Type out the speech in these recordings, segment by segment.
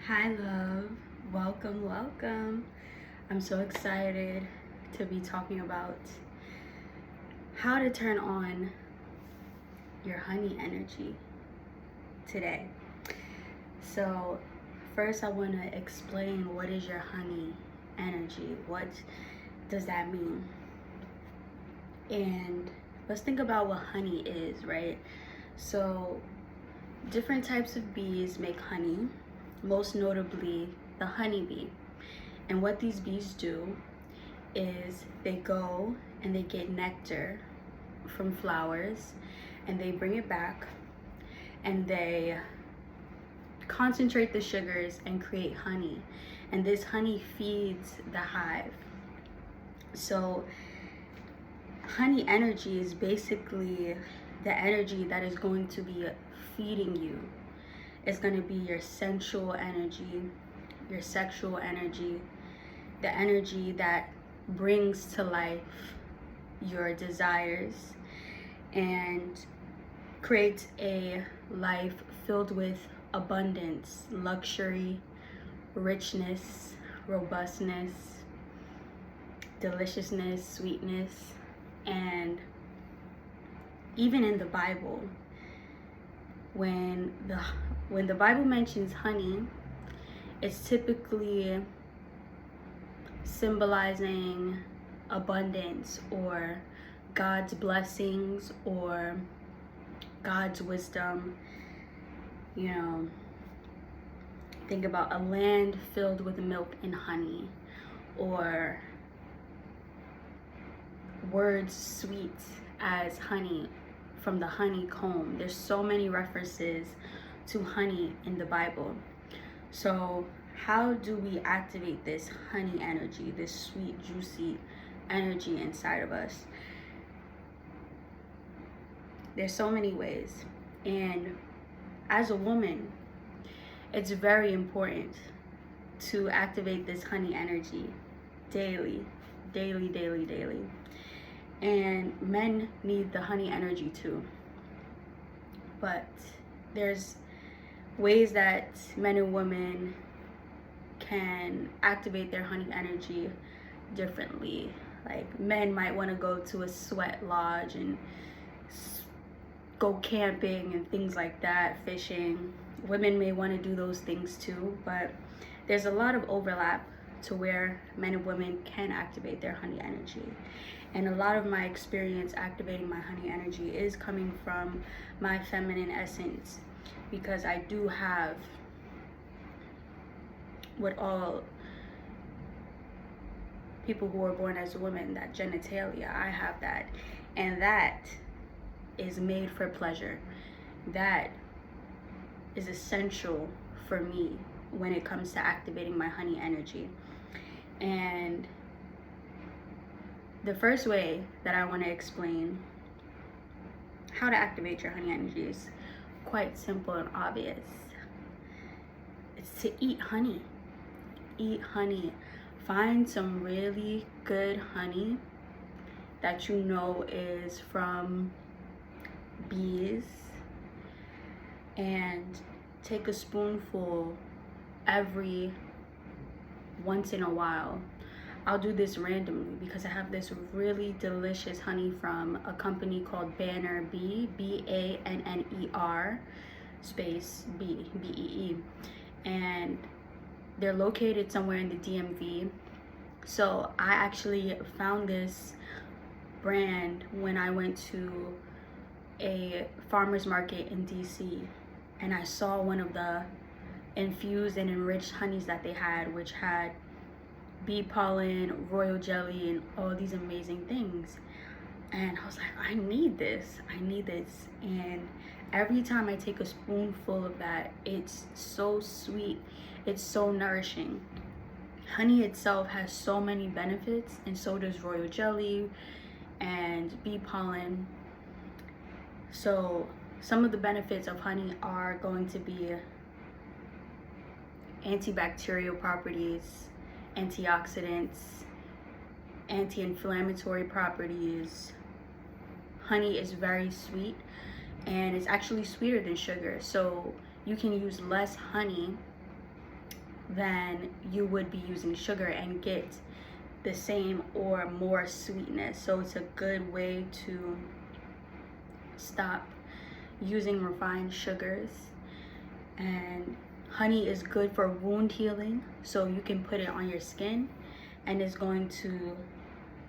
Hi, love. Welcome, welcome. I'm so excited to be talking about how to turn on your honey energy today. So, first, I want to explain what is your honey energy? What does that mean? And let's think about what honey is, right? So, different types of bees make honey, most notably the honeybee. And what these bees do is they go and they get nectar from flowers and they bring it back and they concentrate the sugars and create honey. And this honey feeds the hive. So honey energy is basically the energy that is going to be feeding you. It's going to be your sensual energy, your sexual energy, the energy that brings to life your desires and creates a life filled with abundance, luxury, richness, robustness, deliciousness, sweetness. And even in the Bible, when the Bible mentions honey, it's typically symbolizing abundance or God's blessings or God's wisdom. You know, think about a land filled with milk and honey, or words sweet as honey from the honeycomb. There's so many references to honey in the Bible. So how do we activate this honey energy, this sweet, juicy energy inside of us? There's so many ways. And as a woman, it's very important to activate this honey energy daily, daily, daily, daily. And men need the honey energy too. But there's ways that men and women can activate their honey energy differently. Like men might want to go to a sweat lodge and go camping and things like that, fishing. Women may want to do those things too, but there's a lot of overlap to where men and women can activate their honey energy. And a lot of my experience activating my honey energy is coming from my feminine essence, because I do have what all people who are born as women, that genitalia. I have that, and that is made for pleasure. That is essential for me when it comes to activating my honey energy. And the first way that I want to explain how to activate your honey energy is quite simple and obvious. It's to eat honey. Eat honey. Find some really good honey that you know is from bees and take a spoonful every once in a while. I'll do this randomly because I have this really delicious honey from a company called Banner Bee, Banner space Bee. And they're located somewhere in the DMV. So I actually found this brand when I went to a farmer's market in DC, and I saw one of the infused and enriched honeys that they had, which had bee pollen, royal jelly, and all these amazing things. And I was like, I need this. And every time I take a spoonful of that, it's so sweet. It's so nourishing. Honey itself has so many benefits, and so does royal jelly and bee pollen. So some of the benefits of honey are going to be antibacterial properties, antioxidants, anti-inflammatory properties. Honey is very sweet, and it's actually sweeter than sugar. So you can use less honey than you would be using sugar and get the same or more sweetness. So it's a good way to stop using refined sugars. And honey is good for wound healing, so you can put it on your skin and it's going to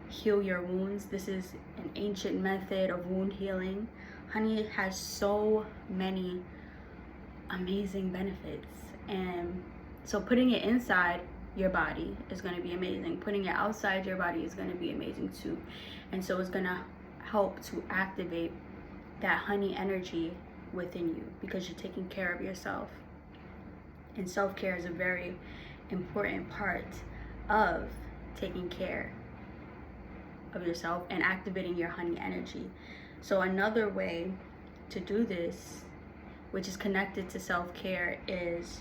heal your wounds. This is an ancient method of wound healing. Honey has so many amazing benefits, and so putting it inside your body is going to be amazing. Putting it outside your body is going to be amazing too. And so it's going to help to activate that honey energy within you because you're taking care of yourself. And self-care is a very important part of taking care of yourself and activating your honey energy. So another way to do this, which is connected to self-care, is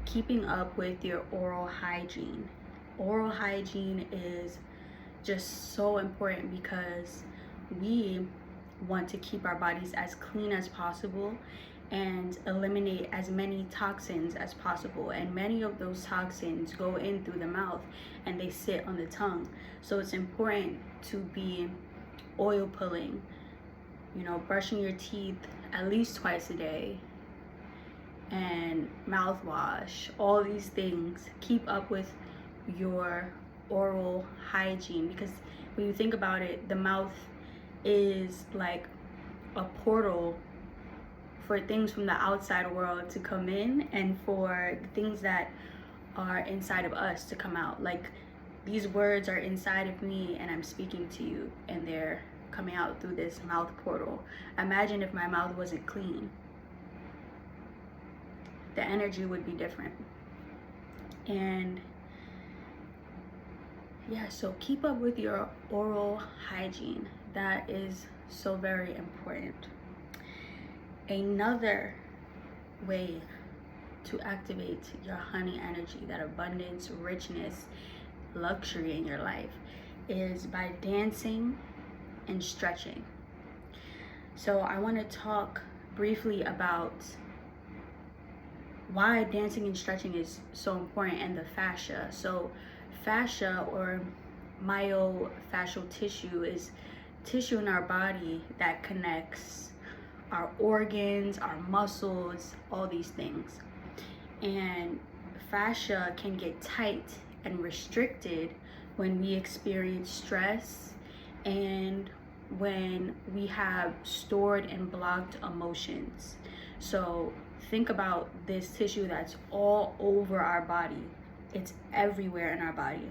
keeping up with your oral hygiene. Oral hygiene is just so important because we want to keep our bodies as clean as possible and eliminate as many toxins as possible. And many of those toxins go in through the mouth and they sit on the tongue. So it's important to be oil pulling, brushing your teeth at least twice a day, and mouthwash, all these things. Keep up with your oral hygiene because when you think about it, the mouth is like a portal for things from the outside world to come in and for things that are inside of us to come out. Like, these words are inside of me and I'm speaking to you and they're coming out through this mouth portal. Imagine if my mouth wasn't clean. The energy would be different. And yeah, so keep up with your oral hygiene. That is so very important. Another way to activate your honey energy, that abundance, richness, luxury in your life, is by dancing and stretching. So I want to talk briefly about why dancing and stretching is so important, and the fascia. So fascia, or myofascial tissue, is tissue in our body that connects our organs, our muscles, all these things. And fascia can get tight and restricted when we experience stress and when we have stored and blocked emotions. So think about this tissue that's all over our body. It's everywhere in our body.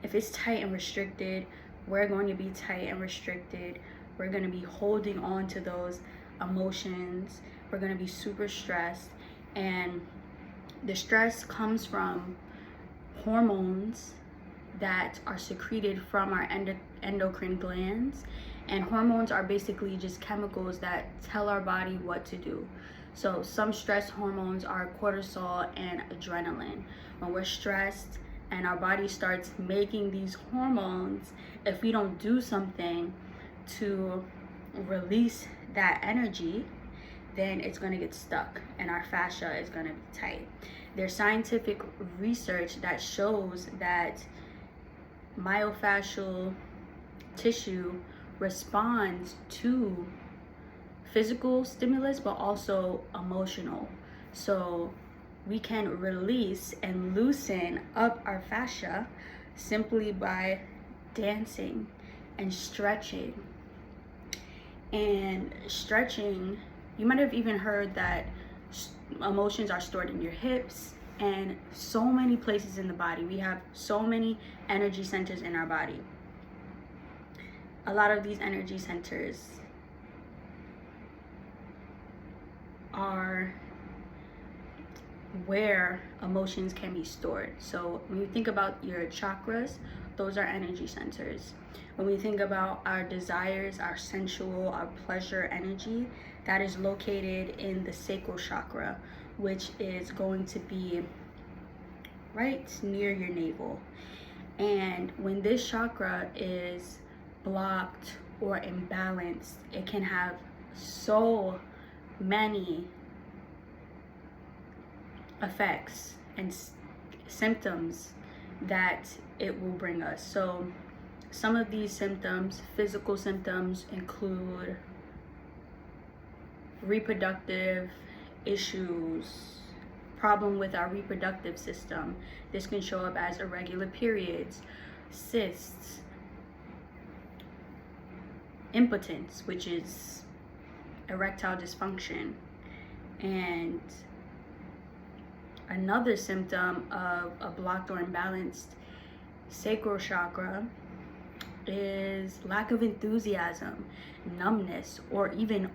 If it's tight and restricted, we're going to be tight and restricted. We're going to be holding on to those emotions. We're going to be super stressed. And the stress comes from hormones that are secreted from our endocrine glands. And hormones are basically just chemicals that tell our body what to do. So some stress hormones are cortisol and adrenaline. When we're stressed and our body starts making these hormones, if we don't do something to release that energy, then it's going to get stuck and our fascia is going to be tight. There's scientific research that shows that myofascial tissue responds to physical stimulus but also emotional. So we can release and loosen up our fascia simply by dancing and stretching. And stretching, you might have even heard that emotions are stored in your hips and so many places in the body. We have so many energy centers in our body. A lot of these energy centers are where emotions can be stored. So when you think about your chakras, those are energy centers. When we think about our desires, our sensual, our pleasure energy, that is located in the sacral chakra, which is going to be right near your navel. And when this chakra is blocked or imbalanced, it can have so many effects and symptoms that it will bring us. So some of these symptoms, physical symptoms, include reproductive issues, problem with our reproductive system. This can show up as irregular periods, cysts, impotence, which is erectile dysfunction, and another symptom of a blocked or imbalanced sacral chakra is lack of enthusiasm, numbness, or even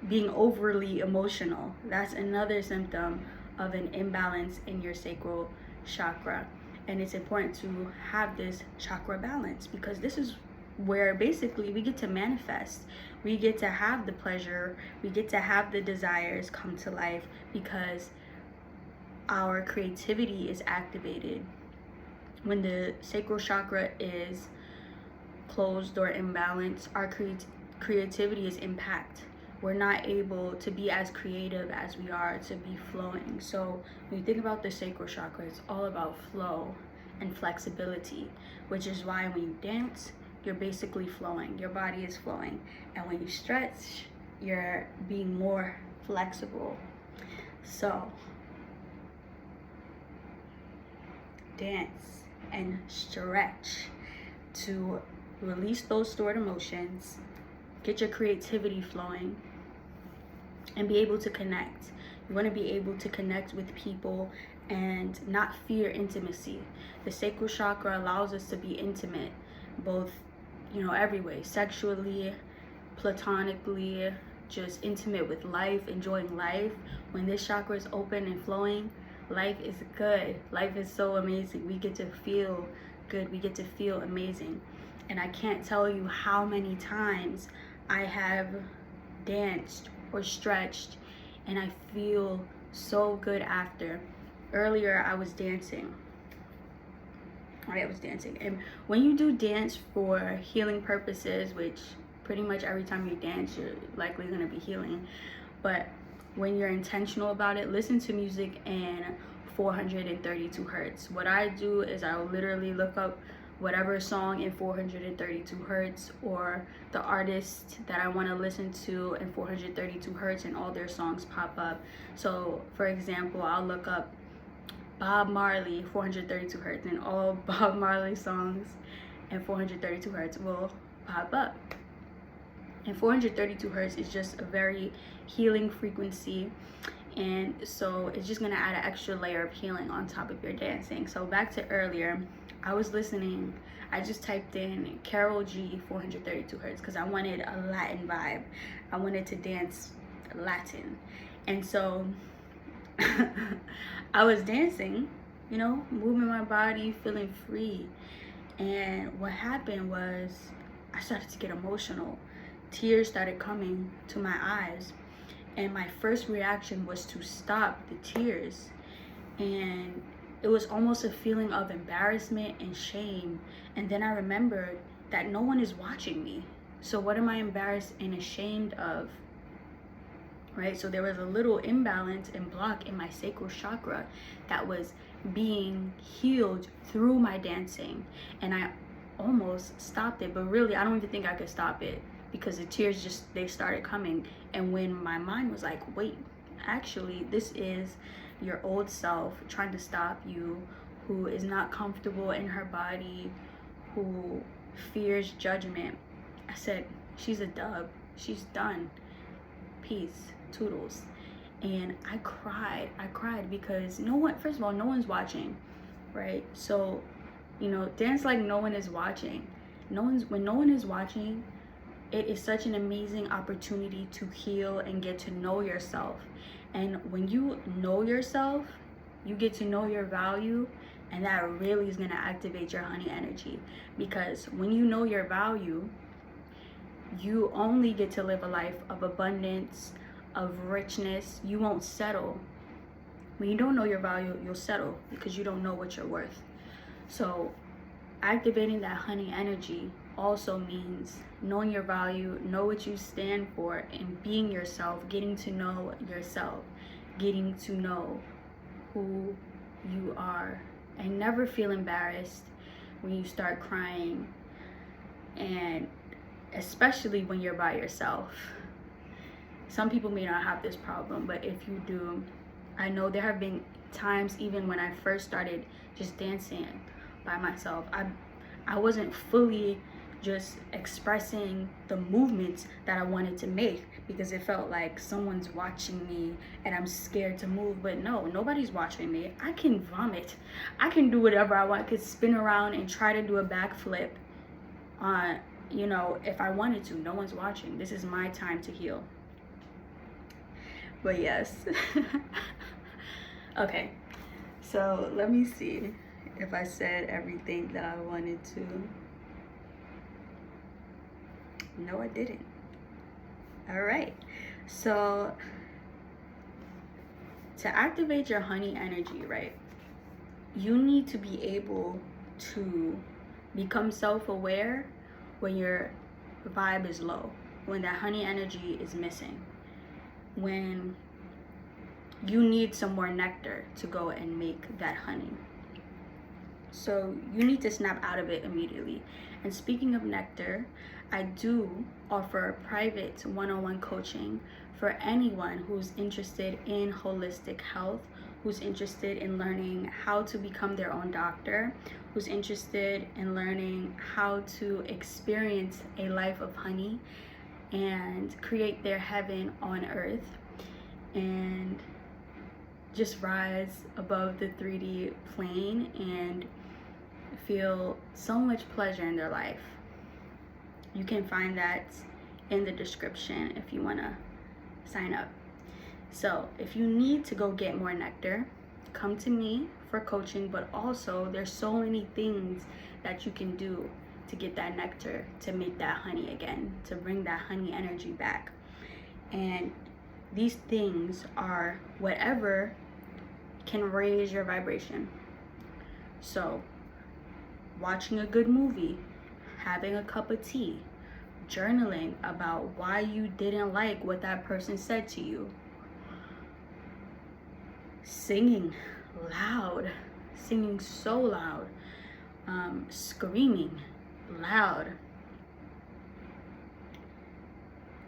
being overly emotional. That's another symptom of an imbalance in your sacral chakra. And it's important to have this chakra balance, because this is where basically we get to manifest. We get to have the pleasure, we get to have the desires come to life, because our creativity is activated. When the sacral chakra is closed or imbalanced, our creativity is impacted. We're not able to be as creative as we are to be flowing. So when you think about the sacral chakra, it's all about flow and flexibility, which is why when you dance, you're basically flowing. Your body is flowing. And when you stretch, you're being more flexible. So dance and stretch to release those stored emotions, get your creativity flowing, and be able to connect. You want to be able to connect with people and not fear intimacy. The sacral chakra allows us to be intimate, both, every way, sexually, platonically, just intimate with life, enjoying life. When this chakra is open and flowing, life is good. Life is so amazing. We get to feel good. We get to feel amazing. And I can't tell you how many times I have danced or stretched and I feel so good after. Earlier I was dancing. And when you do dance for healing purposes, which pretty much every time you dance you're likely going to be healing, but when you're intentional about it, listen to music in 432 hertz. What I do is I'll literally look up whatever song in 432 hertz, or the artist that I want to listen to in 432 hertz, and all their songs pop up. So for example, I'll look up Bob Marley 432 hertz, and all Bob Marley songs in 432 hertz will pop up. And 432 hertz is just a very healing frequency, and so it's just going to add an extra layer of healing on top of your dancing. So back to earlier, I just typed in Karol G 432 hertz because I wanted a Latin vibe. I wanted to dance Latin. And so I was dancing, moving my body, feeling free. And what happened was I started to get emotional. Tears started coming to my eyes. And my first reaction was to stop the tears. And it was almost a feeling of embarrassment and shame. And then I remembered that no one is watching me. So what am I embarrassed and ashamed of? Right? So there was a little imbalance and block in my sacral chakra that was being healed through my dancing. And I almost stopped it, but really I don't even think I could stop it, because the tears they started coming. And when my mind was like, wait, actually this is your old self trying to stop you, who is not comfortable in her body, who fears judgment, I said, she's a dub, she's done, peace, toodles. And I cried because first of all, no one's watching, right? So dance like no one is watching. When no one is watching, it is such an amazing opportunity to heal and get to know yourself. And when you know yourself, you get to know your value, and that really is going to activate your honey energy. Because when you know your value, you only get to live a life of abundance, of richness. You won't settle. When you don't know your value, you'll settle because you don't know what you're worth. So activating that honey energy also means knowing your value, know what you stand for, and being yourself, getting to know yourself. getting to know who you are. And never feel embarrassed when you start crying, and especially when you're by yourself. Some people may not have this problem, but if you do, I know there have been times, even when I first started just dancing by myself, I wasn't fully just expressing the movements that I wanted to make because it felt like someone's watching me and I'm scared to move. But no, nobody's watching me. I can vomit. I can do whatever I want. I could spin around and try to do a backflip if I wanted to. No one's watching. This is my time to heal. But yes. Okay, so let me see if I said everything that I wanted to. No, I didn't. All right, so to activate your honey energy, right, you need to be able to become self-aware when your vibe is low, when that honey energy is missing, when you need some more nectar to go and make that honey. So you need to snap out of it immediately. And speaking of nectar, I do offer private one-on-one coaching for anyone who's interested in holistic health, who's interested in learning how to become their own doctor, who's interested in learning how to experience a life of honey and create their heaven on earth, and just rise above the 3D plane and feel so much pleasure in their life. You can find that in the description if you want to sign up. So if you need to go get more nectar, come to me for coaching, but also there's so many things that you can do to get that nectar, to make that honey again, to bring that honey energy back. And these things are whatever can raise your vibration. So watching a good movie, having a cup of tea, journaling about why you didn't like what that person said to you, singing loud, singing so loud, screaming loud,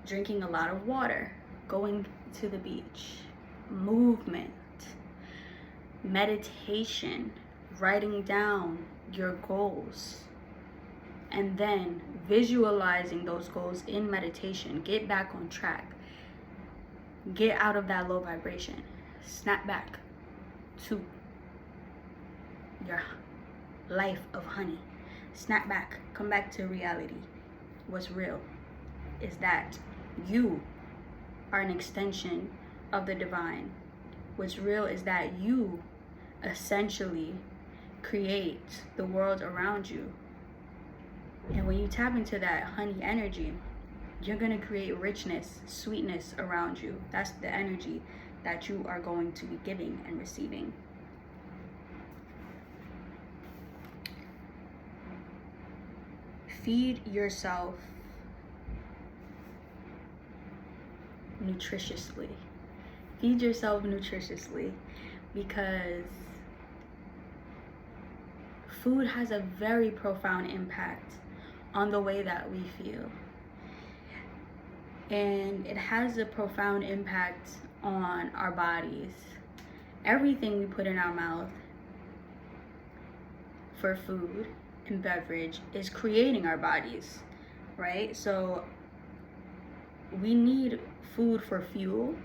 drinking a lot of water, going to the beach, movement, meditation, writing down your goals, and then visualizing those goals in meditation. Get back on track. Get out of that low vibration. Snap back to your life of honey. Snap back. Come back to reality. What's real is that you are an extension of the divine. What's real is that you essentially create the world around you. And when you tap into that honey energy, you're going to create richness, sweetness around you. That's the energy that you are going to be giving and receiving. Feed yourself nutritiously. Feed yourself nutritiously, because food has a very profound impact on the way that we feel. And it has a profound impact on our bodies. Everything we put in our mouth for food and beverage is creating our bodies, right? So we need food for fuel,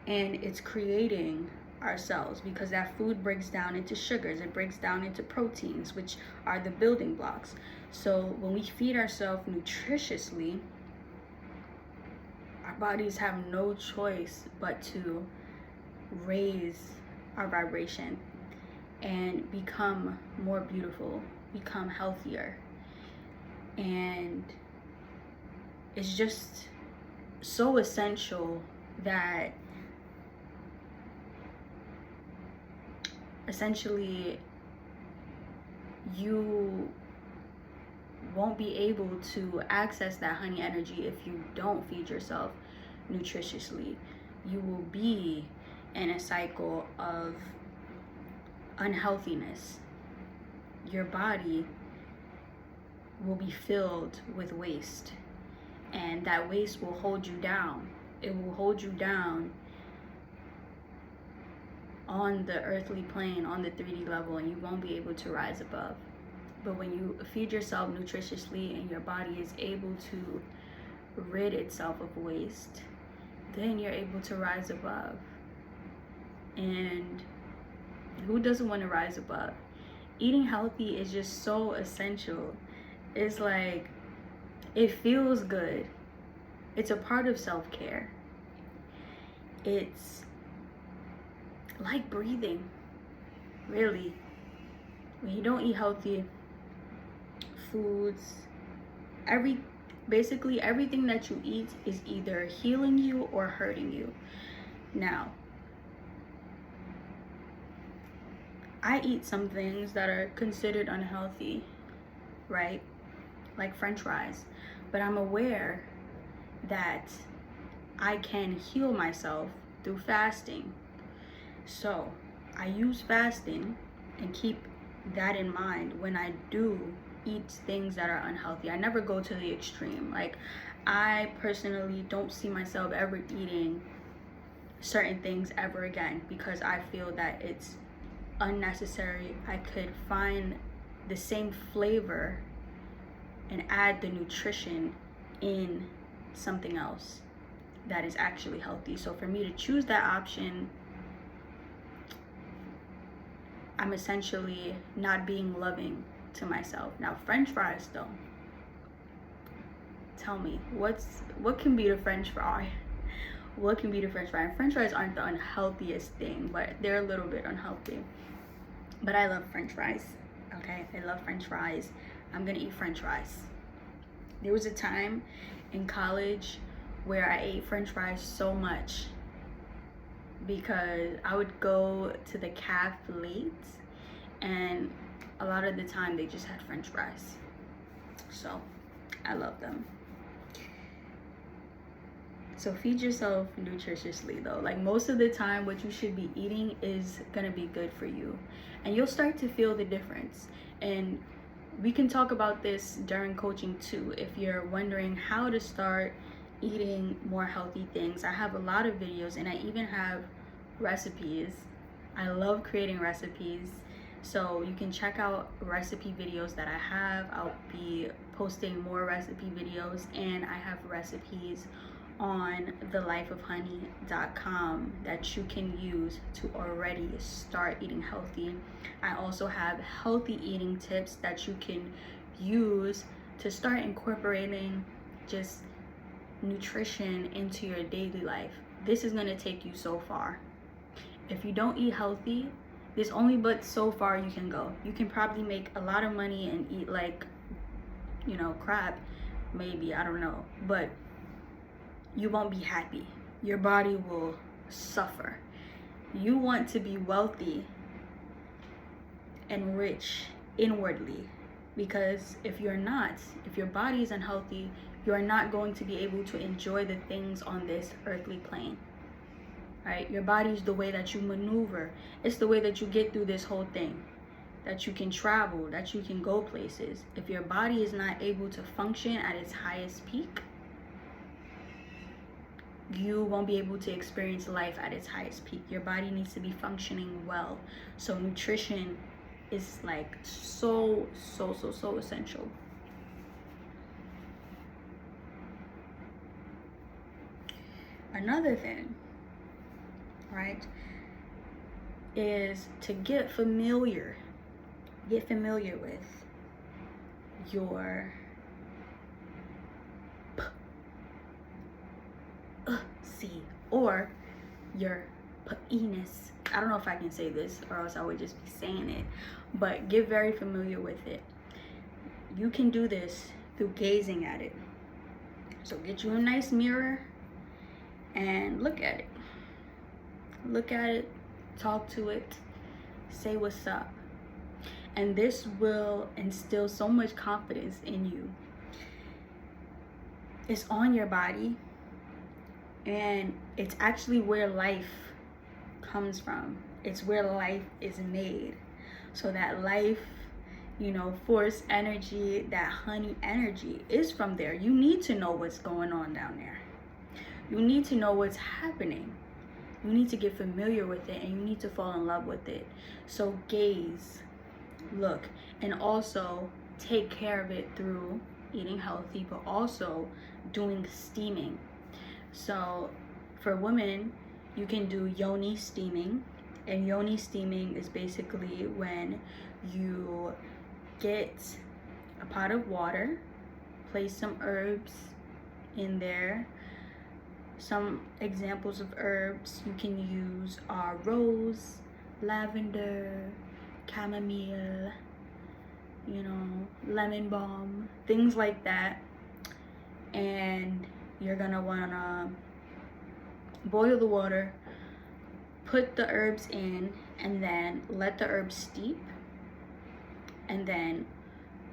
and it's creating ourselves, because that food breaks down into sugars, it breaks down into proteins, which are the building blocks. So when we feed ourselves nutritiously, our bodies have no choice but to raise our vibration and become more beautiful, become healthier. And it's just so essential that essentially you won't be able to access that honey energy if you don't feed yourself nutritiously. You will be in a cycle of unhealthiness, your body will be filled with waste, and that waste will hold you down. It will hold you down on the earthly plane, on the 3D level, and you won't be able to rise above. But when you feed yourself nutritiously and your body is able to rid itself of waste, then you're able to rise above. And who doesn't want to rise above? Eating healthy is just so essential. It's like, it feels good. It's a part of self-care. It's like breathing, really. When you don't eat healthy foods, basically everything that you eat is either healing you or hurting you. Now, I eat some things that are considered unhealthy, right? Like French fries. But I'm aware that I can heal myself through fasting. So I use fasting and keep that in mind when I do eat things that are unhealthy. I never go to the extreme. Like, I personally don't see myself ever eating certain things ever again, because I feel that it's unnecessary. I could find the same flavor and add the nutrition in something else that is actually healthy. So for me to choose that option, I'm essentially not being loving to myself. Now, French fries though, tell me, what can be the French fry? What can be the French fry? And French fries aren't the unhealthiest thing, but they're a little bit unhealthy. But I love French fries, okay? I love French fries. I'm gonna eat French fries. There was a time in college where I ate French fries so much because I would go to the caf late, and a lot of the time they just had French fries. So I love them. So feed yourself nutritiously though. Like, most of the time what you should be eating is gonna be good for you, and you'll start to feel the difference. And we can talk about this during coaching too, if you're wondering how to start eating more healthy things. I have a lot of videos, and I even have recipes. I love creating recipes, so you can check out recipe videos that I have. I'll be posting more recipe videos, and I have recipes on thelifeofhoney.com that you can use to already start eating healthy. I also have healthy eating tips that you can use to start incorporating just nutrition into your daily life. This is going to take you so far. If you don't eat healthy, there's only but so far you can go. You can probably make a lot of money and eat like, crap, maybe, I don't know, but you won't be happy. Your body will suffer. You want to be wealthy and rich inwardly, because if you're not, if your body is unhealthy, you are not going to be able to enjoy the things on this earthly plane. Right? Your body is the way that you maneuver. It's the way that you get through this whole thing, that you can travel, that you can go places. If your body is not able to function at its highest peak, you won't be able to experience life at its highest peak. Your body needs to be functioning well. So nutrition is like so essential. Another thing, right, is to get familiar with your or your penis. I don't know if I can say this, or else I would just be saying it, but get very familiar with it. You can do this through gazing at it. So get you a nice mirror and look at it. Look at it, talk to it, say what's up. And this will instill so much confidence in you. It's on your body, and it's actually where life comes from. It's where life is made. So that life, force energy, that honey energy is from there. You need to know what's going on down there. You need to know what's happening. You need to get familiar with it, and you need to fall in love with it. So gaze, look, and also take care of it through eating healthy, but also doing steaming. So for women, you can do yoni steaming. And yoni steaming is basically when you get a pot of water, place some herbs in there. Some examples of herbs you can use are rose, lavender, chamomile, lemon balm, things like that. And you're gonna wanna boil the water, put the herbs in, and then let the herbs steep, and then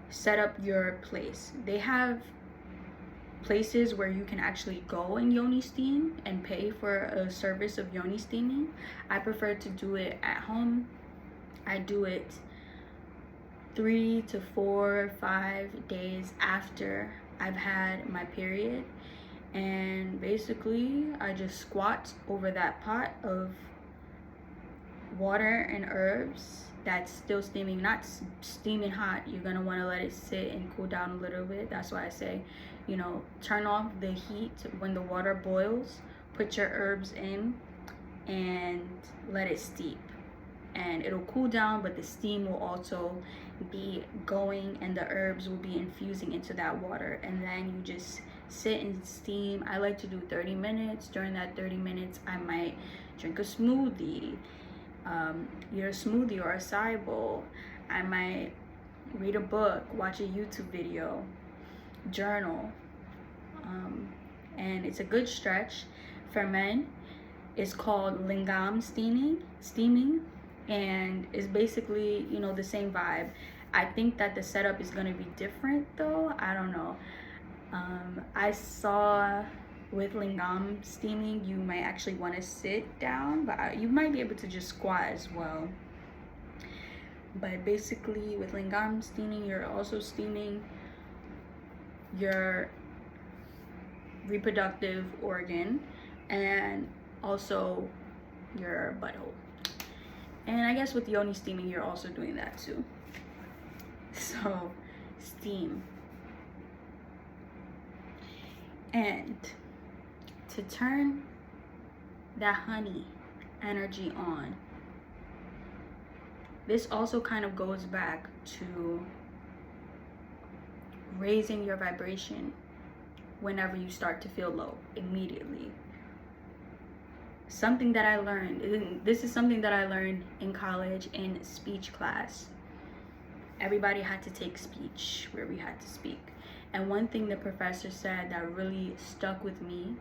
set up your place. They have places where you can actually go and yoni steam and pay for a service of yoni steaming. I prefer to do it at home. I do it 3 to 4, 5 days after I've had my period, and basically I just squat over that pot of water and herbs that's still steaming, not steaming hot. You're gonna want to let it sit and cool down a little bit. That's why I say, turn off the heat when the water boils, put your herbs in, and let it steep, and it'll cool down, but the steam will also be going, and the herbs will be infusing into that water, and then you just sit and steam. I like to do 30 minutes. During that 30 minutes, I might drink a smoothie, either a smoothie or a acai bowl. I might read a book, watch a YouTube video, journal, and it's a good stretch. For men, it's called lingam steaming, and it's basically the same vibe. I think that the setup is going to be different though. I don't know. I saw with lingam steaming, you might actually want to sit down, but you might be able to just squat as well. But basically with lingam steaming, you're also steaming your reproductive organ and also your butthole. And I guess with yoni steaming, you're also doing that too. So steam. And to turn that honey energy on, this also kind of goes back to raising your vibration whenever you start to feel low immediately. Something that I learned, this is something that I learned in college in speech class. Everybody had to take speech where we had to speak. And one thing the professor said that really stuck with me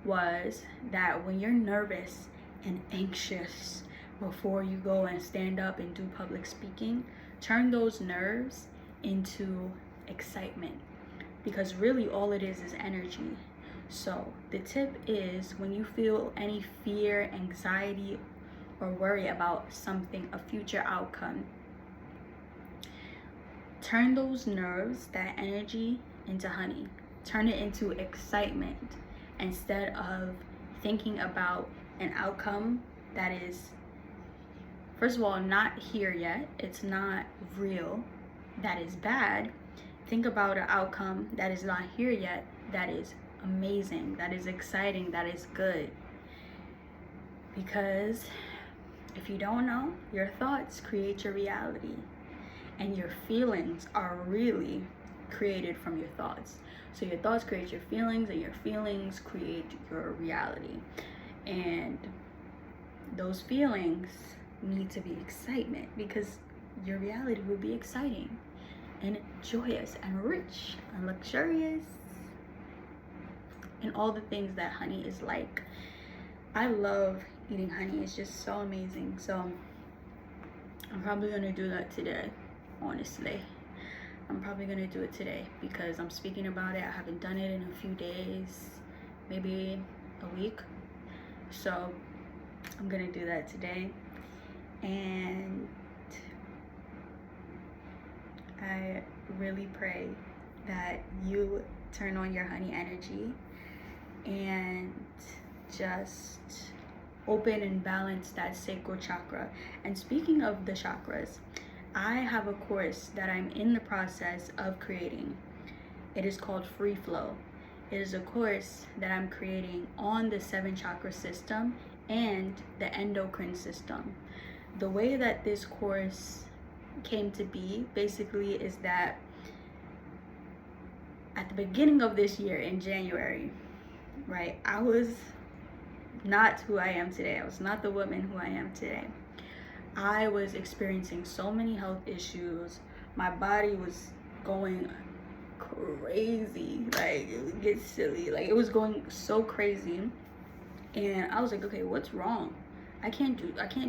was that when you're nervous and anxious before you go and stand up and do public speaking, turn those nerves into excitement, because really all it is energy. So the tip is, when you feel any fear, anxiety, or worry about something, a future outcome, turn those nerves, that energy, into honey. Turn it into excitement instead of thinking about an outcome that is, first of all, not here yet. It's not real. That is bad. Think about an outcome that is not here yet, that is amazing, that is exciting, that is good. Because if you don't know, your thoughts create your reality, and your feelings are really created from your thoughts. So your thoughts create your feelings, and your feelings create your reality. And those feelings need to be excitement, because your reality will be exciting and joyous and rich and luxurious and all the things that honey is like. I love eating honey. It's just so amazing. So I'm probably gonna do that today. Honestly, I'm probably gonna do it today because I'm speaking about it. I haven't done it in a few days, maybe a week. So I'm gonna do that today. And I really pray that you turn on your honey energy and just open and balance that sacral chakra. And speaking of the chakras, I have a course that I'm in the process of creating. It is called Free Flow. It is a course that I'm creating on the 7 chakra system and the endocrine system. The way that this course came to be basically is that at the beginning of this year in January, right, I was not who I am today. I was not the woman who I am today. I was experiencing so many health issues. My body was going crazy. Like, it would get silly. Like, it was going so crazy. And I was like, okay, what's wrong? I can't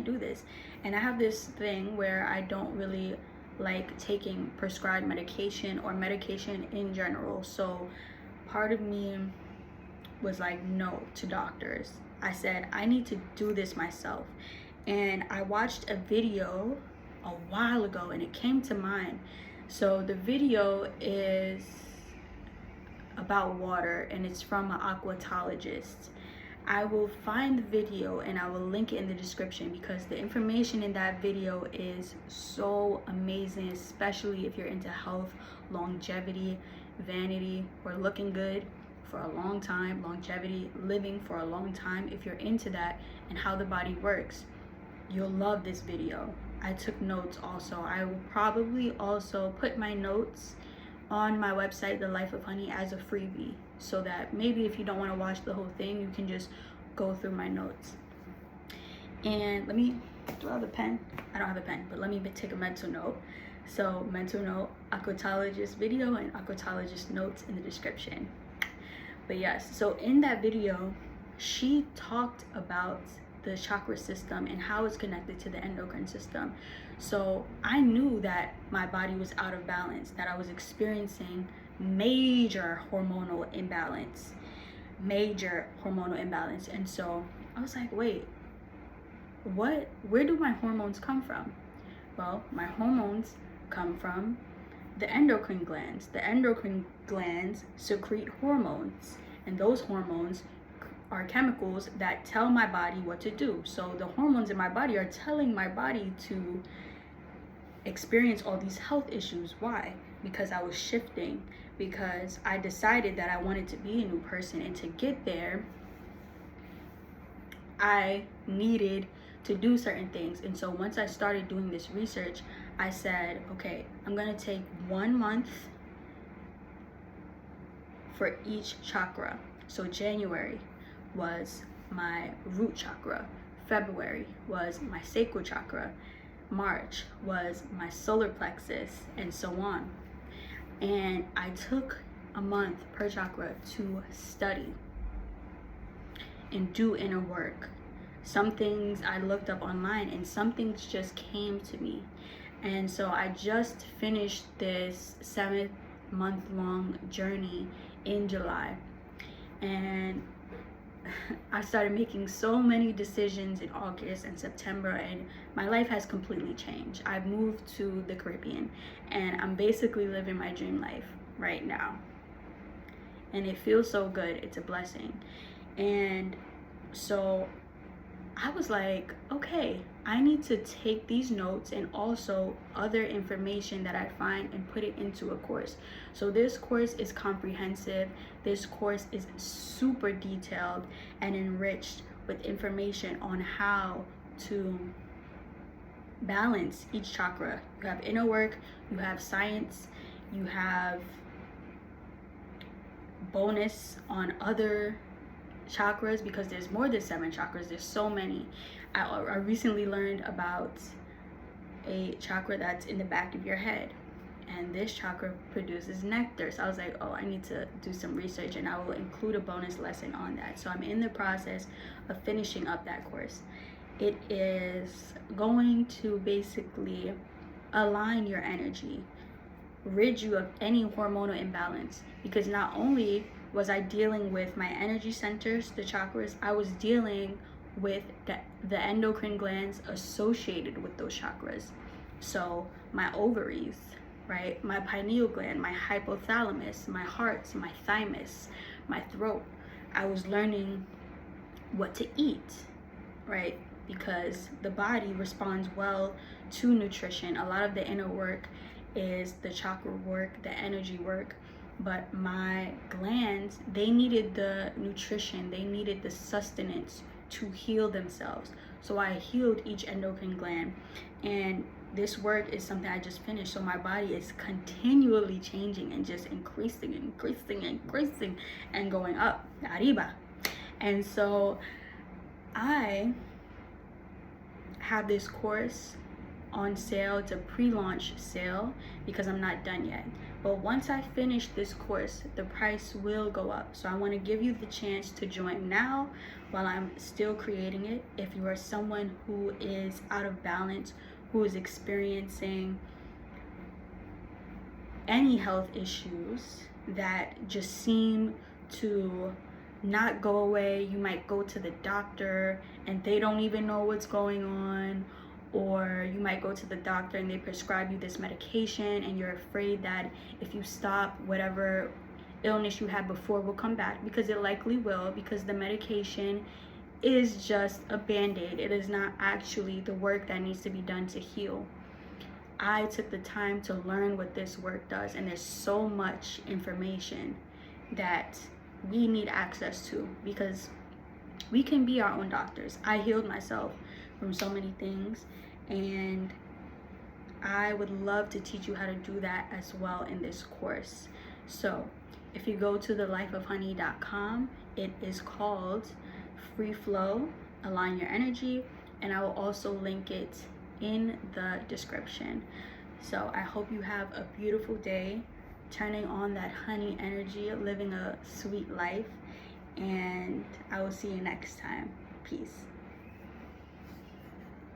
do this. And I have this thing where I don't really like taking prescribed medication or medication in general. So part of me was like, no to doctors. I said, I need to do this myself. And I watched a video a while ago and it came to mind. So the video is about water and it's from an aquatologist. I will find the video and I will link it in the description because the information in that video is so amazing, especially if you're into health, longevity, vanity, or looking good for a long time, longevity, living for a long time. If you're into that and how the body works, you'll love this video. I took notes also. I will probably also put my notes on my website, The Life of Honey, as a freebie, so that maybe if you don't want to watch the whole thing, you can just go through my notes. And do I have a pen? I don't have a pen, but let me take a mental note. So mental note, aquatologist video and aquatologist notes in the description. But yes, so in that video, she talked about the chakra system and how it's connected to the endocrine system. So I knew that my body was out of balance, that I was experiencing major hormonal imbalance. And so I was like, wait, where do my hormones come from? Well, my hormones come from the endocrine glands. The endocrine glands secrete hormones, and those hormones are chemicals that tell my body what to do. So the hormones in my body are telling my body to experience all these health issues. Why? Because I was shifting, because I decided that I wanted to be a new person, and to get there, I needed to do certain things. And so once I started doing this research, I said, okay, I'm gonna take 1 month for each chakra. So January was my root chakra, February was my sacral chakra, March was my solar plexus, and so on. And I took a month per chakra to study and do inner work. Some things I looked up online and some things just came to me. And so I just finished this 7-month-long journey in July. And I started making so many decisions in August and September, and my life has completely changed. I've moved to the Caribbean and I'm basically living my dream life right now. And it feels so good. It's a blessing. And so I was like, okay, I need to take these notes and also other information that I find and put it into a course. So this course is comprehensive. This course is super detailed and enriched with information on how to balance each chakra. You have inner work, you have science, you have bonus on other chakras, because there's more than 7 chakras. There's so many. I recently learned about a chakra that's in the back of your head, and this chakra produces nectar. So I was like, oh, I need to do some research, and I will include a bonus lesson on that. So I'm in the process of finishing up that course. It is going to basically align your energy, rid you of any hormonal imbalance, because not only was I dealing with my energy centers, the chakras, I was dealing with the endocrine glands associated with those chakras. So my ovaries, right? My pineal gland, my hypothalamus, my heart, my thymus, my throat. I was learning what to eat, right? Because the body responds well to nutrition. A lot of the inner work is the chakra work, the energy work, but my glands, they needed the nutrition, they needed the sustenance to heal themselves. So I healed each endocrine gland, and this work is something I just finished. So my body is continually changing and just increasing and going up, arriba. And so I have this course on sale. It's a pre-launch sale because I'm not done yet. But once I finish this course, the price will go up. So I want to give you the chance to join now while I'm still creating it. If you are someone who is out of balance, who is experiencing any health issues that just seem to not go away, you might go to the doctor and they don't even know what's going on, or you might go to the doctor and they prescribe you this medication and you're afraid that if you stop, whatever illness you had before will come back, because it likely will, because the medication is just a band-aid. It is not actually the work that needs to be done to heal. I took the time to learn what this work does, and there's so much information that we need access to, because we can be our own doctors. I healed myself from so many things, and I would love to teach you how to do that as well in this course. So if you go to thelifeofhoney.com, it is called Free Flow, Align Your Energy, and I will also link it in the description. So I hope you have a beautiful day, turning on that honey energy, living a sweet life, and I will see you next time. Peace.